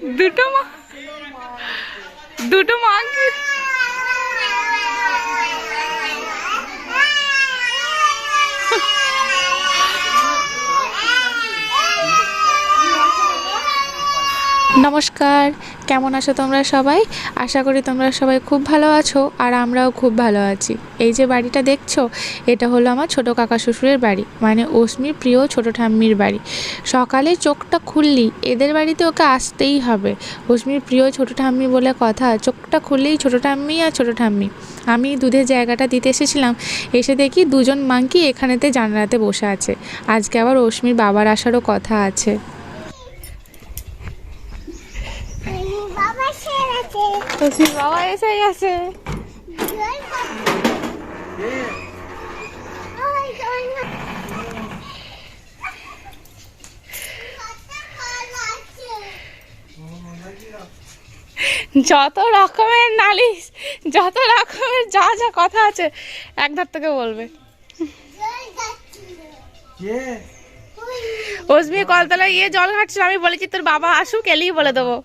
দুটো মা, দুটো মা কি নমস্কার, কেমন আছো তোমরা সবাই? আশা করি তোমরা সবাই খুব ভালো আছো, আর আমরাও খুব ভালো আছি। এই যে বাড়িটা দেখছো, এটা হলো আমার ছোট কাকা শ্বশুরের বাড়ি, মানে অস্মির প্রিয় ছোট ঠাম্মির বাড়ি। সকালে চোখটা খুললেই এদের বাড়িতে ওকে আসতেই হবে। অস্মির প্রিয় ছোট ঠাম্মি বলে কথা, চোখটা খুললেই ছোট ঠাম্মি আর ছোট ঠাম্মি। আমি দুধের জায়গাটা দিতে এসেছিলাম, এসে দেখি দুজন মাংকি এখানেতে জানলাতে বসে আছে। আজকে আবার অস্মির বাবার আসারও কথা আছে। বাবা এসে গেছে। যত রকমের নালিশ, যত রকমের যা যা কথা আছে এক ধার থেকে বলবে। অস্মি কলতলায় গিয়ে জল ঘাটছিল, আমি বলেছি তোর বাবা আসুক, এলেই বলে দেবো।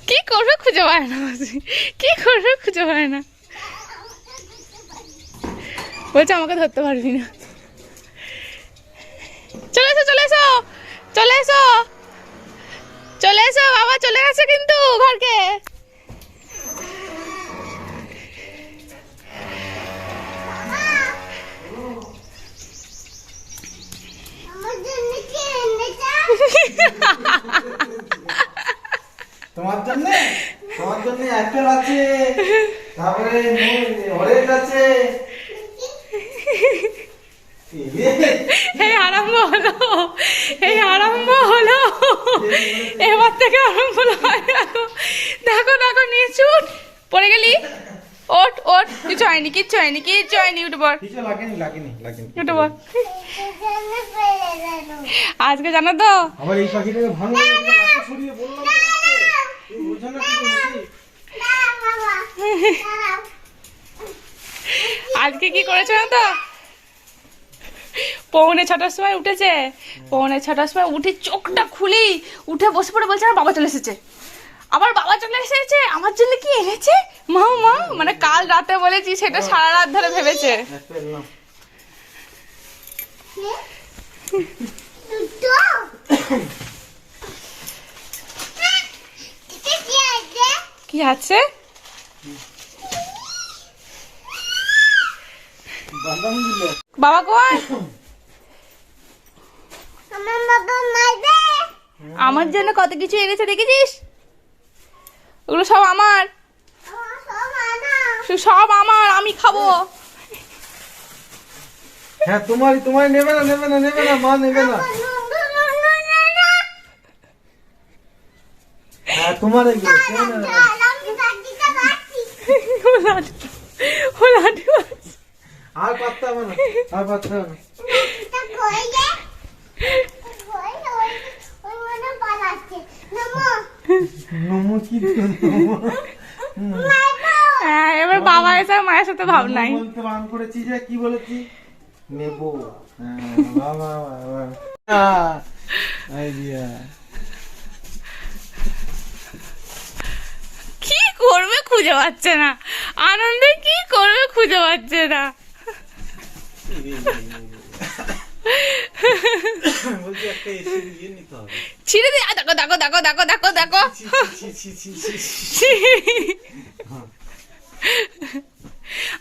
কি করবে খুঁজে পায় না, কি করবে খুঁজে পায় না, বলছে আমাকে ধরতে পারবি না। চলে এসো, চলে এসো, চলে এসো, চলে এসো, বাবা চলে গেছে কিন্তু ঘরকে। তোমার জন্য, তোমার জন্য অ্যাপেল আছে, তারপরে অরেঞ্জ আছে। এই আরম্ভ হলো, এই আরম্ভ হলো, এবার থেকে আরম্ভ হলো। দেখো দেখো, নিচু পড়ে গেলি, ওঠ ওঠ, কিছু হয়নি, কিচ্ছু হয়নি, কিচ্ছু হয়নি, উঠে পড়, কিছু লাগেনি, লাগেনি, লাগেনি, উঠে পড়। আজকে জানো তো আবার এই পাখিটাকে ভাঙা সরিয়ে বললাম, তুমি বুঝো না কি হয়েছে। আজকে কি করেছো না তো, 6:45 সময় উঠেছে, 6:45 সময় উঠে চোখটা খুলি উঠে বসে পড়ে বলছে আমার বাবা চলে এসেছে, আবার বাবা চলে এসেছে, আমার জন্য কি এনেছে মা মা, মানে কাল রাতে বলেছি সেটা সারা রাত ধরে ভেবেছে। কি আছে বাবা কই? আমার জন্য কত কিছু এনেছে দেখেছিস, ওগুলো সব আমার, সব আমার, আমি খাবো। হ্যাঁ তোমারই, তোমার নেবে না, নেবে না, নেবে না, মা নেবে না। হ্যাঁ তোমার এগুলো আর পাত্তা হবে না, আর পাত্তা হবে না। নমো কি হ্যাঁ, এবার বাবা এসে মায়ের সাথে ভাব নাই, বলতে বান করেছি যে কি বলেছি নেবো। হ্যাঁ বাবা বাবা আইডিয়া কি করবে খুঁজে পাচ্ছে না, আনন্দে কি করবে খুঁজে পাচ্ছে না। বলছি একটা এসি দিয়ে নিতে হবে। ছিঁড়ে দিয়ে দেখো দেখো দেখো দেখো দেখো দেখো,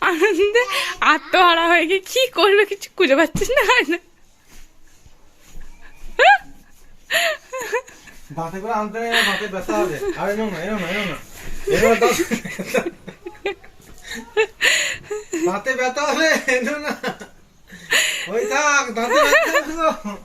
আনন্দে আত্মহারা হয়ে গিয়ে কি করবে কিছু খুঁজে পাচ্ছে না। দাঁতে করে আনতে নেই, দাঁতে ব্যথা হবে। আরে এনো না, এনো না, এনো না, এনো না, দাঁতে ব্যথা হবে, এনো না, ওই থাক, দাঁতে ব্যথা হবে।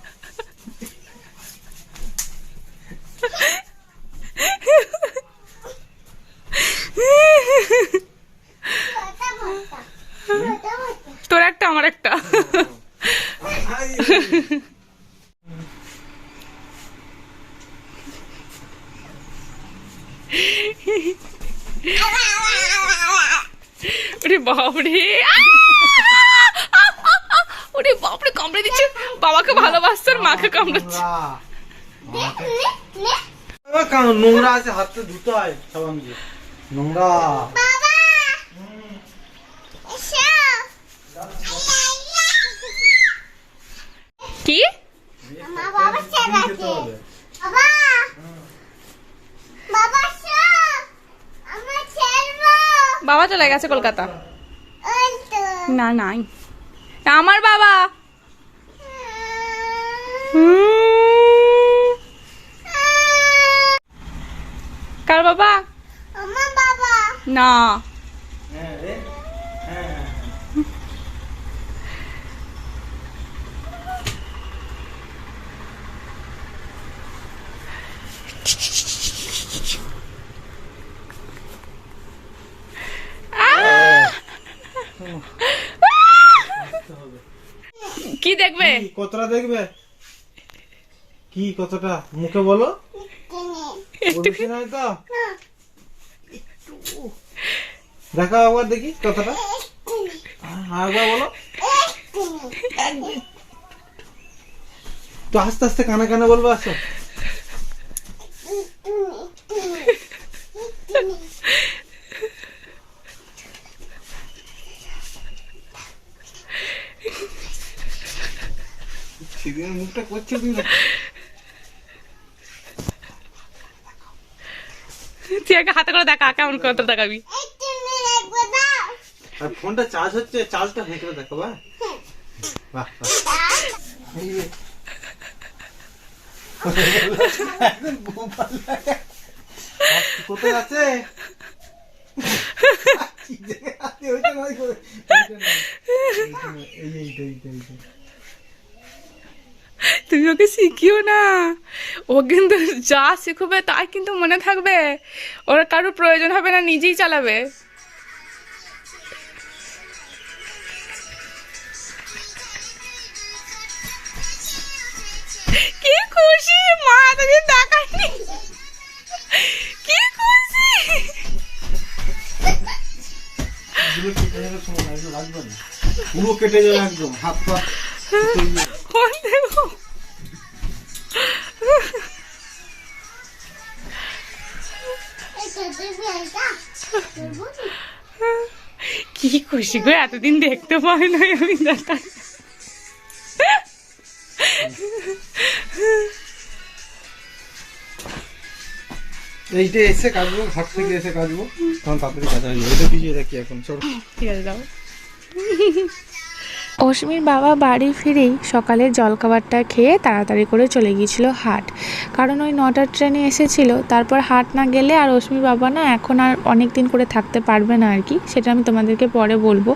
তোর একটা আমার একটা। বাপরে ওরে বাপরে, কামড়ে দিচ্ছে। বাবাকে ভালোবাসছে আর মাকে কামড়াচ্ছে। নোংরা আছে, হাতে ধুতে হয় সাবান দিয়ে। নোংরা কি বাবা চলে গেছে কলকাতা। না নাই আমার বাবা। কার বাবা? না কি দেখবে? কতটা দেখবে? কি কতটা মুখে বলো? বেশি নয় তো? দেখাও একবার দেখি কতটা। আরেকবার বলো তো, আস্তে আস্তে কানে কানে বলবো। আসো সেদিনের মুখটা করছে তুমি। তুই আগে হাতে করে দেখা কেমন কত দেখাবি। আর ফোনটা চার্জ হচ্ছে, চার্জটা হয়ে গেলে দেখো। বাহ বাহ, কোথায় আছে? তুমি ওকে শিখিও না, ও কিন্তু যা শিখবে তাই কিন্তু মনে থাকবে। ওর কারোর প্রয়োজন হবে না, নিজেই চালাবে। কি খুশি মা, এতদিন দেখায়নি। কি খুশি। পুরো কেটে যাবে একদম, হাত পা। কি খুশি গো, এতদিন দেখতে পাই না আমি। দেখা এইটা এসে কাটবো, ঘর থেকে এসে কাটবো, তখন তাড়াতাড়ি কাটা হয়ে যাবে। এটা পিছিয়ে রাখি এখন, চলো। ঠিক আছে যাও। অস্মির বাবা বাড়ি ফিরেই সকালে জলখাবারটা খেয়ে তাড়াতাড়ি করে চলে গিয়েছিল হাট, কারণ ওই 9টার ট্রেনে এসেছিল। তারপর হাট না গেলে আর অস্মির বাবা না এখন আর অনেক দিন করে থাকতে পারবে না আর কি, সেটা আমি তোমাদেরকে পরে বলবো।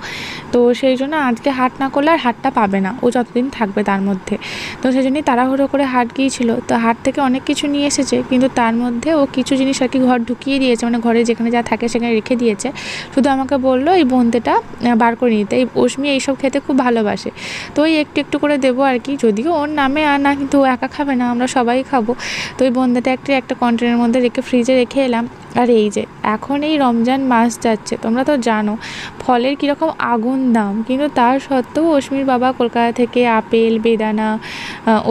তো সেই জন্য আজকে হাট না করলে আর হাটটা পাবে না, ও যতদিন থাকবে তার মধ্যে। তো সেই জন্যই তাড়াহুড়ো করে হাট গিয়েছিল। তো হাট থেকে অনেক কিছু নিয়ে এসেছে, কিন্তু তার মধ্যে ও কিছু জিনিস আর কি ঘর ঢুকিয়ে দিয়েছে, মানে ঘরে যেখানে যা থাকে সেখানে রেখে দিয়েছে। শুধু আমাকে বললো এই বোনতেটা বার করে নিতে। এই অস্মি এইসব খেতে খুব ভালোবাসে, তো ওই একটু একটু করে দেবো আর কি। যদিও ওর নামে আর না, কিন্তু ও একা খাবে না, আমরা সবাই খাবো। তো ওই বোনদাটা একটা কন্টেনারের মধ্যে রেখে ফ্রিজে রেখে এলাম। আর এই যে এখন এই রমজান মাস যাচ্ছে, তোমরা তো জানো ফলের কীরকম আগুন দাম, কিন্তু তার সত্ত্বেও অস্মির বাবা কলকাতা থেকে আপেল, বেদানা,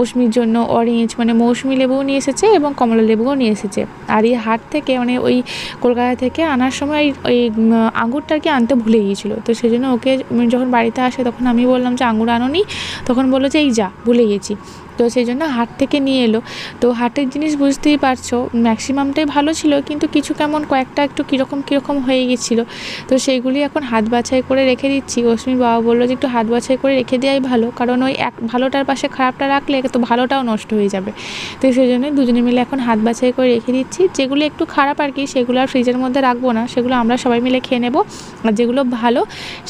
অস্মির জন্য অরেঞ্জ মানে মৌসুমি লেবুও নিয়ে এসেছে এবং কমলা লেবুও নিয়ে এসেছে। আর এই হাট থেকে মানে ওই কলকাতা থেকে আনার সময় ওই আঙুরটা আর কি আনতে ভুলে গিয়েছিলো। তো সেই জন্য ওকে যখন বাড়িতে আসে তখন আমি বললাম যে আঙুর আনোনি, তখন বললো যে এই যা ভুলে গেছি। তো সেই জন্য হাট থেকে নিয়ে এলো। তো হাটের জিনিস বুঝতেই পারছো ম্যাক্সিমামটাই ভালো ছিল, কিন্তু কিছু কেমন কয়েকটা একটু কীরকম হয়ে গেছিলো। তো সেইগুলি এখন হাত বাছাই করে রেখে দিচ্ছি। অস্মির বাবা বললো যে একটু হাত বাছাই করে রেখে দেওয়াই ভালো, কারণ ওই এক ভালোটার পাশে খারাপটা রাখলে তো ভালোটাও নষ্ট হয়ে যাবে। তো সেই জন্য দুজনে মিলে এখন হাত বাছাই করে রেখে দিচ্ছি। যেগুলো একটু খারাপ আর কি সেগুলো আর ফ্রিজের মধ্যে রাখবো না, সেগুলো আমরা সবাই মিলে খেয়ে নেবো। আর যেগুলো ভালো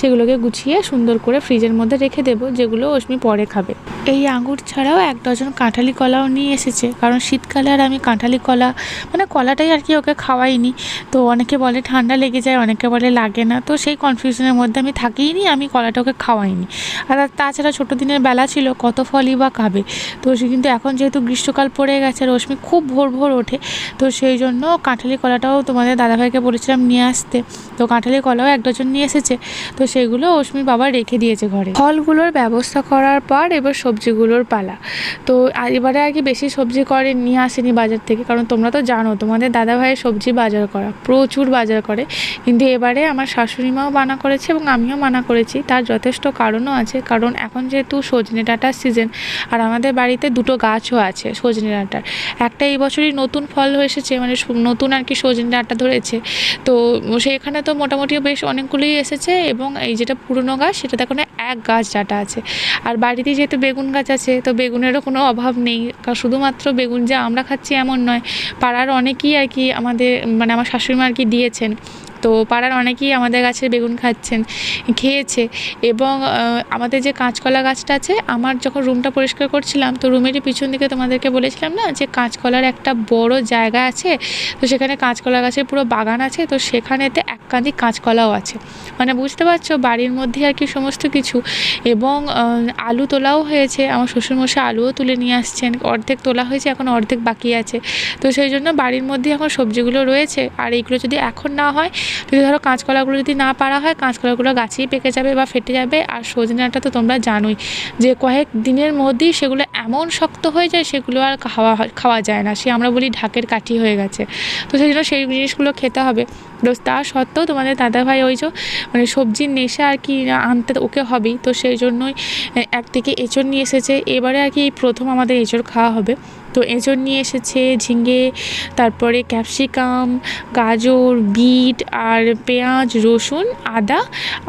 সেগুলোকে গুছিয়ে সুন্দর করে ফ্রিজের মধ্যে রেখে দেবো, যেগুলো অস্মি পরে খাবে। এই আঙুর ছাড়াও 1 ডজন কাঁঠালি কলাও নিয়ে এসেছে, কারণ শীতকালে আর আমি কাঁঠালি কলা মানে কলাটাই আর কি ওকে খাওয়াইনি। তো অনেকে বলে ঠান্ডা লেগে যায়, অনেকে বলে লাগে না, তো সেই কনফিউশনের মধ্যে আমি থাকিনি, আমি কলাটা ওকে খাওয়াইনি। আর তাছাড়া ছোটো দিনের বেলা ছিল, কত ফলই বা খাবে। তো সে কিন্তু এখন যেহেতু গ্রীষ্মকাল পড়ে গেছে, রশ্মি খুব ভোর ভোর ওঠে, তো সেই জন্য কাঁঠালি কলাটাও তোমাদের দাদাভাইকে বলেছিলাম নিয়ে আসতে। তো কাঁঠালি কলাও 1 ডজন নিয়ে এসেছে, তো সেগুলো অশ্মির বাবা রেখে দিয়েছে ঘরে। ফলগুলোর ব্যবস্থা করার পর এবার সবজিগুলোর পালা। তো এবারে আর কি বেশি সবজি করে নিয়ে আসেনি বাজার থেকে, কারণ তোমরা তো জানো তোমাদের দাদাভাইয়ের সবজি বাজার করা প্রচুর বাজার করে, কিন্তু এবারে আমার শাশুড়ি মাও মানা করেছে এবং আমিও মানা করেছি। তার যথেষ্ট কারণও আছে, কারণ এখন যেহেতু সজনে ডাঁটার সিজন, আর আমাদের বাড়িতে 2টো গাছও আছে সজনে ডাঁটার। একটা এই বছরই নতুন ফল এসেছে, মানে নতুন আর কি সজনে ডাঁটা ধরেছে। তো সেখানে তো মোটামুটি বেশ অনেকগুলোই এসেছে, এবং এই যেটা পুরনো গাছ সেটাতে এখন 1 গাছ ডাঁটা আছে। আর বাড়িতে যেহেতু বেগুন গাছ আছে, তো বেগুনেরও কোনো অভাব নেই, কারণ শুধুমাত্র বেগুন যে আমরা খাচ্ছি এমন নয়, পাড়ার অনেকেই আর কি আমাদের মানে আমার শাশুড়িমা আর কি দিয়েছেন। তো পাড়ার অনেকেই আমাদের গাছের বেগুন খেয়েছে। এবং আমাদের যে কাঁচকলা গাছটা আছে, আমার যখন রুমটা পরিষ্কার করছিলাম, তো রুমেরই পিছন দিকে তোমাদেরকে বলেছিলাম না যে কাঁচকলার একটা বড় জায়গা আছে, তো সেখানে কাঁচকলা গাছের পুরো বাগান আছে, তো সেখানেতে 1 কাঁদি কাঁচকলাও আছে। মানে বুঝতে পারছো বাড়ির মধ্যে আর কি সমস্ত কিছু। এবং আলু তোলাও হয়েছে, আমার শ্বশুরমশাই আলুও তুলে নিয়ে আসছেন, অর্ধেক তোলা হয়েছে, এখন অর্ধেক বাকি আছে। তো সেই জন্য বাড়ির মধ্যে এখন সবজিগুলো রয়েছে। আর এইগুলো যদি এখন না হয়, যদি ধরো কাঁচকলাগুলো যদি না পারা হয়, কাঁচকলাগুলো গাছেই পেকে যাবে বা ফেটে যাবে। আর সজনে ডাঁটা তো তোমরা জানোই যে কয়েক দিনের মধ্যেই সেগুলো এমন শক্ত হয়ে যায়, সেগুলো আর খাওয়া যায় না, সে আমরা বলি ঢাকের কাঠি হয়ে গেছে। তো সেই জন্য সেই জিনিসগুলো খেতে হবে। তো তা সত্ত্বেও তোমাদের দাদাভাই ওই যে মানে সবজির নেশা আর কি আনতে ওকে হবেই, তো সেই জন্যই একদিকে এঁচড় নিয়ে এসেছে। এবারে আর কি এই প্রথম আমাদের এঁচড় খাওয়া হবে। তো এঁচড় নিয়ে এসেছে, ঝিঙে, তারপরে ক্যাপসিকাম, গাজর, বিট, আর পেঁয়াজ, রসুন, আদা,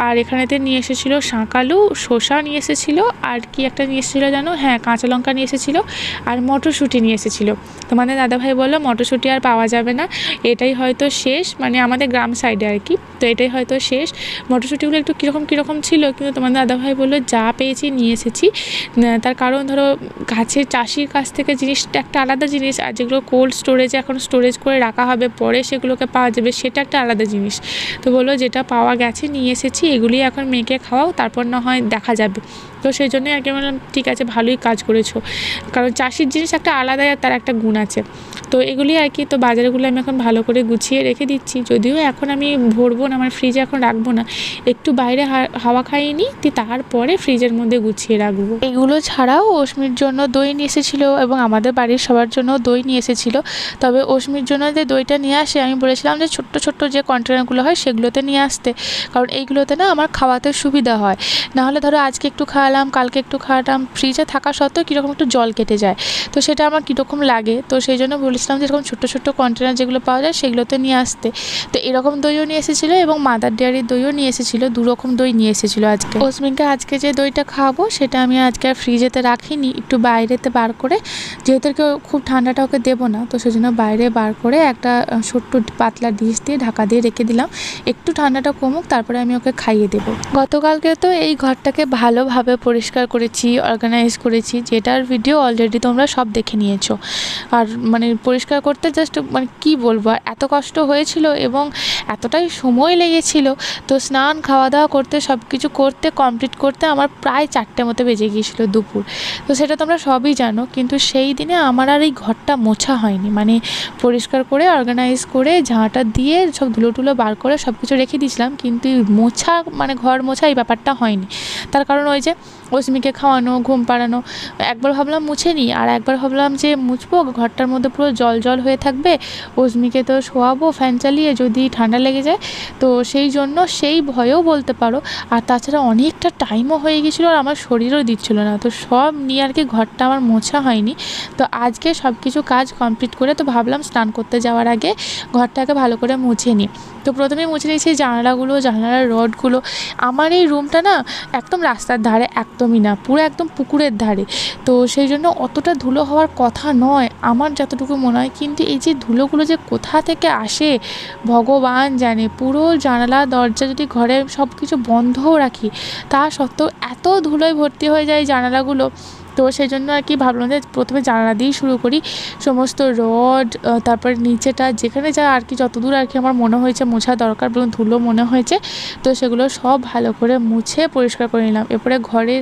আর এখানেতে নিয়ে এসেছিলো শাঁকালু, শসা নিয়ে এসেছিলো, আর কি একটা নিয়ে এসেছিলো জানো, হ্যাঁ কাঁচা লঙ্কা নিয়ে এসেছিলো, আর মটরশুঁটি নিয়ে এসেছিলো। তোমাদের দাদাভাই বললো মটরশুঁটি আর পাওয়া যাবে না, এটাই হয়তো শেষ, মানে আমাদের গ্রাম সাইডে আর কি, তো এটাই হয়তো শেষ। মটরশুঁটিগুলো একটু কীরকম ছিল, কিন্তু তোমাদের দাদাভাই বললো যা পেয়েছি নিয়ে এসেছি। তার কারণ ধরো গাছের চাষির কাছ থেকে জিনিসটা একটা আলাদা জিনিস, আর যেগুলো কোল্ড স্টোরেজে এখন স্টোরেজ করে রাখা হবে, পরে সেগুলোকে পাওয়া যাবে, সেটা একটা আলাদা জিনিস। তো বললো যেটা পাওয়া গেছে নিয়ে এসেছি, এগুলি এখন মেয়েকে খাওয়াও, তারপর না হয় দেখা যাবে। তো সেই জন্যই আর কি বললাম ঠিক আছে, ভালোই কাজ করেছো, কারণ চাষির জিনিস একটা আলাদাই, আর তার একটা গুণ আছে। তো এগুলি আর কি, তো বাজারগুলো আমি এখন ভালো করে গুছিয়ে রেখে দিচ্ছি, যদিও এখন আমি ভরবো না, আমার ফ্রিজে এখন রাখবো না, একটু বাইরে হাওয়া খাইয়ে নিই, তারপরে ফ্রিজের মধ্যে গুছিয়ে রাখবো। এগুলো ছাড়াও অশ্মির জন্য দই নিয়ে এসেছিলো, এবং আমাদের বাড়ির সবার জন্য দই নিয়ে এসেছিলো। তবে অশ্মির জন্য যে দইটা নিয়ে আসে, আমি বলেছিলাম যে ছোট্ট ছোট্ট যে কন্টেনারগুলো হয় সেগুলোতে নিয়ে আসতে, কারণ এইগুলোতে না আমার খাওয়াতে সুবিধা হয়। নাহলে ধরো আজকে একটু খাওয়ালাম, কালকে একটু খাওয়ালাম, ফ্রিজে থাকা সত্ত্বেও কীরকম একটু জল কেটে যায়, তো সেটা আমার কীরকম লাগে। তো সেই জন্য বলেছিলাম যে এরকম ছোট্ট ছোট্ট কন্টেনার যেগুলো পাওয়া যায় সেগুলোতে নিয়ে আসতে। তো এরকম দইও নিয়ে এসেছিলো, এবং মাদার ডেয়ারির দইও নিয়ে এসেছিলো, 2 রকম দই নিয়ে এসেছিলো আজকে। অশ্মিনকে আজকে যে দইটা খাওয়াবো সেটা আমি আজকে আর ফ্রিজেতে রাখিনি, একটু বাইরেতে বার করে, যেহেতু খুব ঠান্ডাটা ওকে দেবো না, তো সেজন্য বাইরে বার করে একটা ছোট্ট পাতলা ডিশ দিয়ে ঢাকা দিয়ে রেখে দিলাম, একটু ঠান্ডাটা কমুক, তারপরে আমি ওকে খাইয়ে দেবো। গতকালকে তো এই ঘরটাকে ভালোভাবে পরিষ্কার করেছি, অর্গানাইজ করেছি, যেটার ভিডিও অলরেডি তোমরা সব দেখে নিয়েছো। আর মানে পরিষ্কার করতে জাস্ট মানে কী বলবো, আর এত কষ্ট হয়েছিল এবং এতটাই সময় লেগেছিল। তো স্নান, খাওয়া দাওয়া করতে, সব কিছু করতে কমপ্লিট করতে আমার প্রায় 4টে মতো বেজে গিয়েছিল দুপুর। তো সেটা তোমরা সবই জানো, কিন্তু সেই দিনে আমার আর এই ঘরটা মোছা হয়নি, মানে পরিষ্কার করে অর্গানাইজ করে ঝাঁটা দিয়ে সব ধুলো বার করে সব কিছু রেখে দিয়েছিলাম, কিন্তু মোছা মানে ঘর মোছা এই ব্যাপারটা হয়নি। তার কারণ ওই যে অশ্মিকে খাওয়ানো, ঘুম পাড়ানো, একবার ভাবলাম মুছে নিই, আর একবার ভাবলাম যে মুছবো, ঘরটার মধ্যে পুরো জল হয়ে থাকবে, অশ্মিকে তো শোয়াবো ফ্যান চালিয়ে, যদি ঠান্ডা লেগে যায়, তো সেই জন্য সেই ভয়েও বলতে পারো। আর তাছাড়া অনেকটা টাইমও হয়ে গেছিলো, আর আমার শরীরও দিচ্ছিলো না, তো সব নিয়ে আর কি ঘরটা আমার মোছা হয়নি। তো আজকে সব কিছু কাজ কমপ্লিট করে তো ভাবলাম স্নান করতে যাওয়ার আগে ঘরটাকে ভালো করে মুছে নিই। তো প্রথমেই মুছে নিয়েছি জানালার রডগুলো। আমার এই রুমটা না একদম রাস্তার ধারে, একদমই না, পুরো একদম পুকুরের ধারে, তো সেই জন্য অতটা ধুলো হওয়ার কথা নয় আমার যতটুকু মনে হয়, কিন্তু এই যে ধুলোগুলো যে কোথা থেকে আসে ভগবান জানে। পুরো জানালা দরজা যদি ঘরে সব কিছু বন্ধও রাখি, তা সত্ত্বেও এত ধুলোয় ভর্তি হয়ে যায় জানালাগুলো, তো সেই জন্য আর কি ভাবলাম যে প্রথমে জানালা দিয়েই শুরু করি। সমস্ত রড, তারপরে নিচেটা যেখানে যা আর কি যতদূর আর কি আমার মনে হয়েছে মোছা দরকার এবং ধুলো মনে হয়েছে, তো সেগুলো সব ভালো করে মুছে পরিষ্কার করে নিলাম। এরপরে ঘরের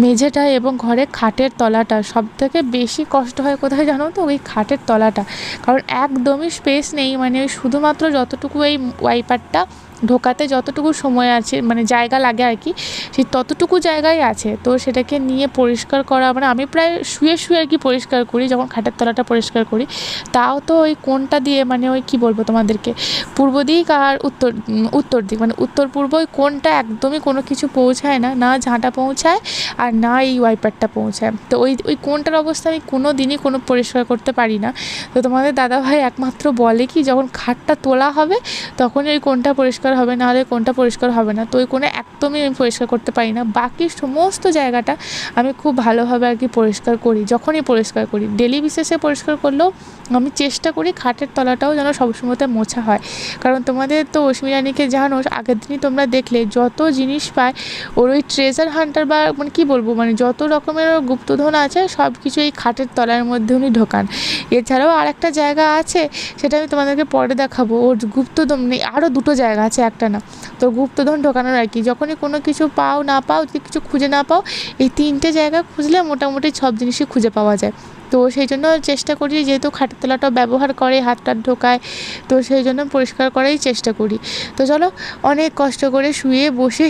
মেঝেটা এবং ঘরের খাটের তলাটা সবথেকে বেশি কষ্ট হয় কোথায় জানো তো, ওই খাটের তলাটা, কারণ একদমই স্পেস নেই, মানে ওই শুধুমাত্র যতটুকু এই ওয়াইপারটা ঢোকাতে যতটুকু সময় আছে মানে জায়গা লাগে আর কি, সেই ততটুকু জায়গায় আছে। তো সেটাকে নিয়ে পরিষ্কার করা, মানে আমি প্রায় শুয়ে শুয়ে আর কি পরিষ্কার করি যখন খাটের তলাটা পরিষ্কার করি। তাও তো ওই কোণটা দিয়ে, মানে ওই কী বলবো তোমাদেরকে, পূর্ব দিক আর উত্তর দিক, মানে উত্তর পূর্ব ওই কোণটা একদমই কোনো কিছু পৌঁছায় না, না ঝাঁটা পৌঁছায় আর না এই ওয়াইপারটা পৌঁছায়। তো ওই কোণটার অবস্থা আমি কোনো দিনই কোনো পরিষ্কার করতে পারি না। তো তোমাদের দাদাভাই একমাত্র বলে কি, যখন খাটটা তোলা হবে তখনই ওই কোণটা পরিষ্কার হবে, নাহলে কোণটা পরিষ্কার হবে না। তো ওই কোণে একদমই আমি পরিষ্কার করতে পারি না। বাকি সমস্ত জায়গাটা আমি খুব ভালোভাবে আর কি পরিষ্কার করি, যখনই পরিষ্কার করি। ডেলি বেসিসে পরিষ্কার করলেও আমি চেষ্টা করি খাটের তলাটাও যেন সবসময়তে মোছা হয়। কারণ তোমাদের তো অস্মি রানীকে জানো, আগের দিনই তোমরা দেখলে যত জিনিস পায় ওর ওই ট্রেজার হান্টার বা মানে কী বলবো, মানে যত রকমের ওর গুপ্তধন আছে সব কিছু এই খাটের তলার মধ্যে উনি ঢোকান। এছাড়াও আর একটা জায়গা আছে, সেটা আমি তোমাদেরকে পরে দেখাবো। ওর গুপ্তধন নেই, আরও দুটো জায়গা আছে, একটা না। তো গুপ্তধন ঢোকানোর আর কি, যখনই কোনো কিছু পাও না পাও, যদি কিছু খুঁজে না পাও, এই 3টে জায়গা খুঁজলে মোটামুটি সব জিনিসই খুঁজে পাওয়া যায়। তো সেই জন্য চেষ্টা করি, যেহেতু খাটের তলাটাও ব্যবহার করে, হাত টাত ঢোকায়, তো সেই জন্য পরিষ্কার করাই চেষ্টা করি। তো চলো, অনেক কষ্ট করে শুয়ে বসে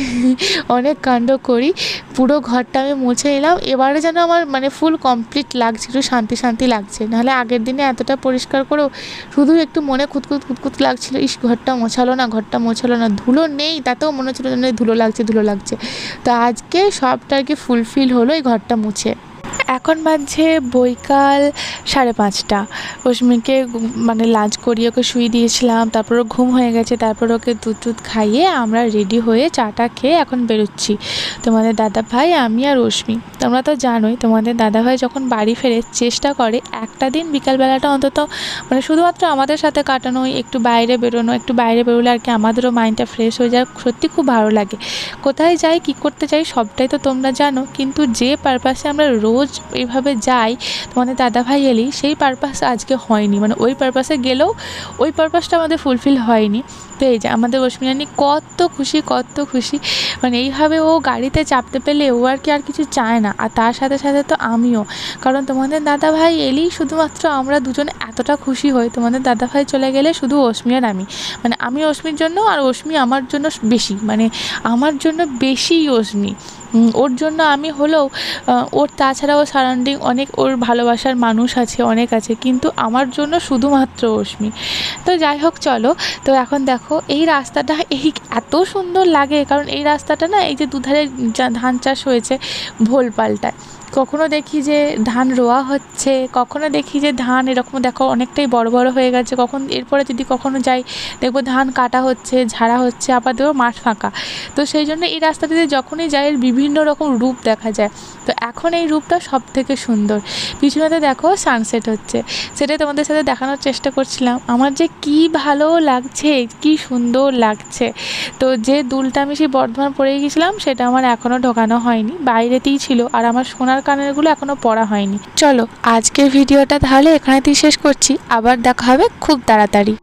অনেক কাণ্ড করি, পুরো ঘরটা আমি মুছে নিলাম। এবারে যেন আমার মানে ফুল কমপ্লিট লাগছে, একটু শান্তি শান্তি লাগছে। নাহলে আগের দিনে এতটা পরিষ্কার করেও শুধু একটু মনে খুঁতখুত লাগছিলো, ইস ঘরটা মোছালো না, ধুলো নেই তাতেও মনে হচ্ছিলো যেন ধুলো লাগছে। তো আজকে সবটা আর কি ফুলফিল হলো এই ঘরটা মুছে। এখন বাজছে বৈকাল 5:30। অস্মিকে মানে লাঞ্চ করিয়ে ওকে শুয়ে দিয়েছিলাম, তারপর ও ঘুম হয়ে গেছে, তারপর ওকে দুধ খাইয়ে আমরা রেডি হয়ে চাটা খেয়ে এখন বেরোচ্ছি। তোমাদের দাদাভাই, আমি আর অস্মি। তোমরা তো জানোই তোমাদের দাদাভাই যখন বাড়ি ফেরে চেষ্টা করে একটা দিন বিকালবেলাটা অন্তত মানে শুধুমাত্র আমাদের সাথে কাটানো, একটু বাইরে বেরোলে আর কি আমাদেরও মাইন্ডটা ফ্রেশ হয়ে যায়। সত্যি খুব ভালো লাগে। কোথায় যাই, কী করতে চাই সবটাই তো তোমরা জানো, কিন্তু যে পারপাসে আমরা রোজ এইভাবে যাই তোমাদের দাদাভাই এলি, সেই পারপাস আজকে হয়নি। মানে ওই পারপাসে গেলেও ওই পারপাসটা আমাদের ফুলফিল হয়নি। তো এই যে আমাদের অস্মি রানী কত খুশি, মানে এইভাবে ও গাড়িতে চাপতে পেলে ও আর কি আর কিছু চায় না। আর তার সাথে সাথে তো আমিও, কারণ তোমাদের দাদাভাই এলেই শুধুমাত্র আমরা দুজনে এতটা খুশি হই। তোমাদের দাদাভাই চলে গেলে শুধু অস্মি আর আমি, মানে আমি অস্মির জন্য আর অস্মি আমার জন্য বেশি, মানে আমার জন্য বেশি অস্মি। ওর জন্য আমি হলেও ওর তাছাড়াও সারাউন্ডিং অনেক ওর ভালোবাসার মানুষ আছে, অনেক আছে, কিন্তু আমার জন্য শুধুমাত্র অস্মি। তো যাই হোক চলো, তো এখন দেখো এই রাস্তাটা এত সুন্দর লাগে, কারণ এই রাস্তাটা না, এই যে দুধারে ধান চাষ হয়েছে ভোল পাল্টায়। কখনো দেখি যে ধান রোয়া হচ্ছে, কখনো দেখি যে ধান এরকম দেখো অনেকটাই বড় হয়ে গেছে, এরপরে যদি কখনো যাই দেখবো ধান কাটা হচ্ছে, ঝাড়া হচ্ছে, আবার দেখবো মাঠ ফাঁকা। তো সেই জন্য এই রাস্তাটিতে যখনই যাই এর বিভিন্ন রকম রূপ দেখা যায়। তো এখন এই রূপটা সব থেকে সুন্দর। পিছনেতে দেখো সানসেট হচ্ছে, সেটাই তোমাদের সাথে দেখানোর চেষ্টা করছিলাম। আমার যে কি ভালো লাগছে, কি সুন্দর লাগছে। তো যে দুলটা আমি সেই বর্ধমান পরে গেছিলাম সেটা আমার এখনও ঢোকানো হয়নি, বাইরেতেই ছিল, আর আমার সোনার কানেরগুলো এখনও পরা হয়নি। চলো আজকের ভিডিওটা তাহলে এখানেতেই শেষ করছি, আবার দেখা হবে খুব তাড়াতাড়ি।